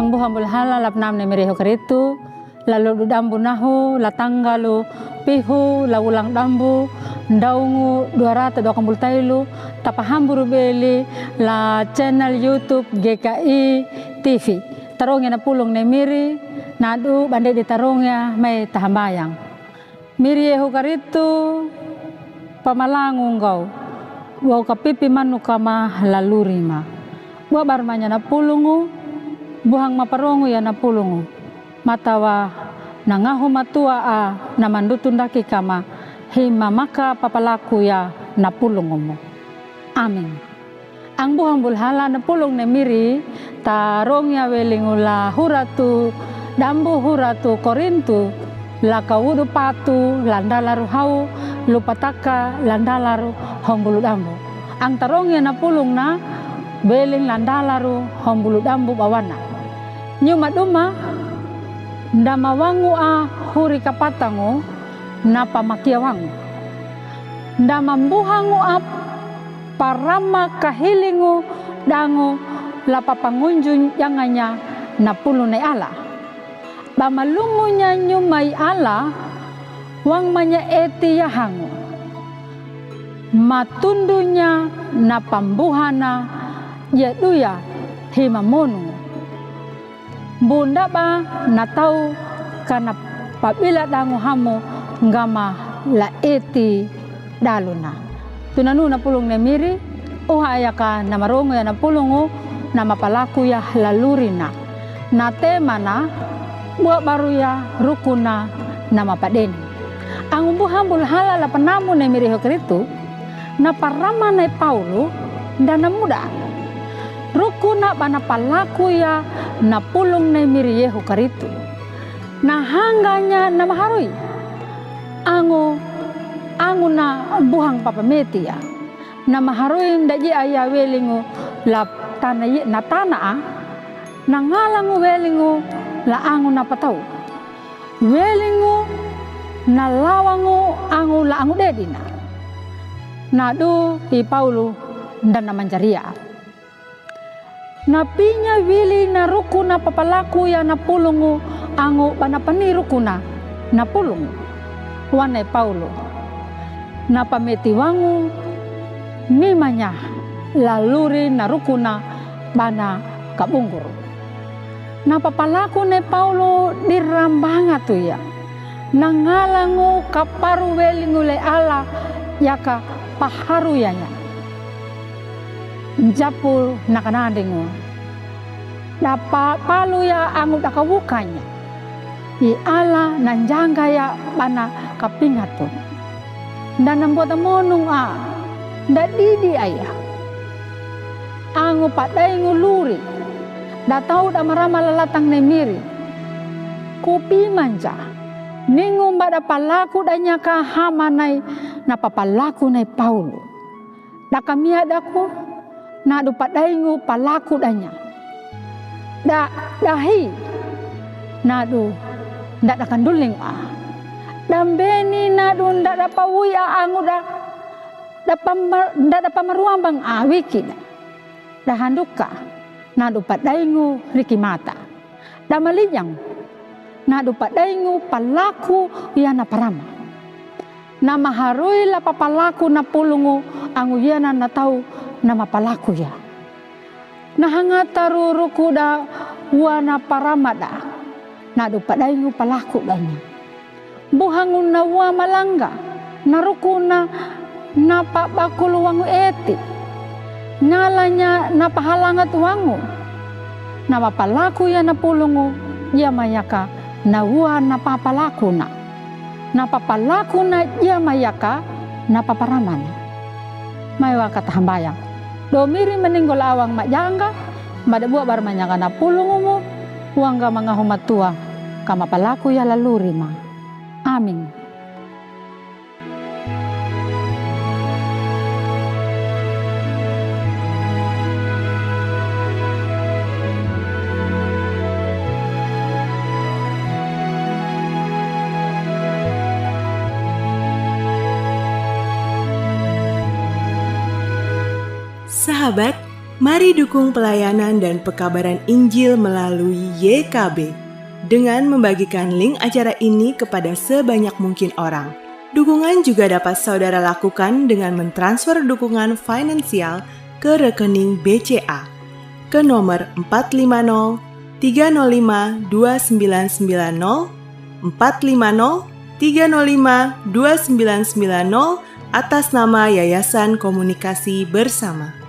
ang buhang bulhala lapnam ne mireho karitu lalu dambu nahu latanggalu pihu laulang dambu daungu 200 tailu tapahamburu beli la channel YouTube GKI TV tarongnya na pulong ne miri nadu bande di tarongnya may tahambayang miri yehu karitu pamalangung kau wau kapipi manu kama lalurima wa barmanya na pulungu buhang maparongu ya na pulungu matawa nangahu matua a namandutundaki kama hima maka papalaku ya na pulungu mo. Amin. Ang buhang bulhala na pulong ne miri tarong ya welingula huratu dambu huratu korintu la kawudu patu landalaru hau lupataka landalaru hombulu dambu. Ang tarong ya na pulong na beling landalaru hombulu dambu bawana. Nyuma duma ndamawangu a huri kapatangu na pamakiawangu ndamambuhangu a parama kahilingu dangu lapa pangunjun yanganya na pulu na ala bamalungunya nyumay ala wang manya eti yahangu matundunya na pambuhana yaduya himamonu bunda ba natau kana pabila dangu hamu ngama la eti daluna tunanu na pulong ne miri uhaya ka na marongo ya na pulungu na mapalaku ya lalurina na tema na buat baru ya rukuna na mapadeni ang umbuhan bulhala la panamu ne miri hokritu na parama na Paulo dan na muda rukuna bana palaku ya na pulong na miri yehu karitu na hangganya na maharui angu na buhang papameti ya na maharui ndaji aya welingu la tanah na tanah na ngalangu welingu la angu na patau welingu na lawangu angu la angu dedina na du hi Paulo dan na manjaria napinya wili na rukuna papalaku ya na pulungu angu panapani rukuna na pulungu wane Paulo na pameti wangu nimanya laluri na rukuna bana kabunggur na papalaku ne Paulo dirambanga tu ya nangalangu kaparu welingu le ala yaka paharu yanya japul nakanandingu da palu ya angu dakawukanya i ala nanjanga ya bana kapingatu dan nambuat monung a da didi ayah angu padai nguluri da tau da marama lalatang ne miri kopi manja ningu mbada palaku da nyaka hamanai na papalaku ne Paulo da kamia daku na du padaingu palaku danya dahi nadu ndak akan duling dambeni nadu ndak dapat wuya angu ndak dapat meruambang wiki dah handuka nadu padaingu riki mata damaliyang nadu padaingu palaku yana parama nama harui la papalaku na pulungu angu yana na tau nama palaku ya nahangataru rukuda wana paramada nadu padaingu palaku danya buhangun na wa malangga narukuna na pakbakulu wangu eti ngalanya na pahalanga tuwangu nama palaku ya na pulungu ya mayaka na wa na papalaku na papalaku na ya mayaka na paparamana maiwa katahambayang domiri meninggal awang majangga mada buat barmanya kana pulungumu uangga mangahumatua kama palaku ya laluri ma amin. Sahabat, Mari dukung pelayanan dan pekabaran Injil melalui YKB dengan membagikan link acara ini kepada sebanyak mungkin orang. Dukungan juga dapat saudara lakukan dengan mentransfer dukungan finansial ke rekening BCA ke nomor 450 305 2990 450 305 2990 atas nama Yayasan Komunikasi Bersama.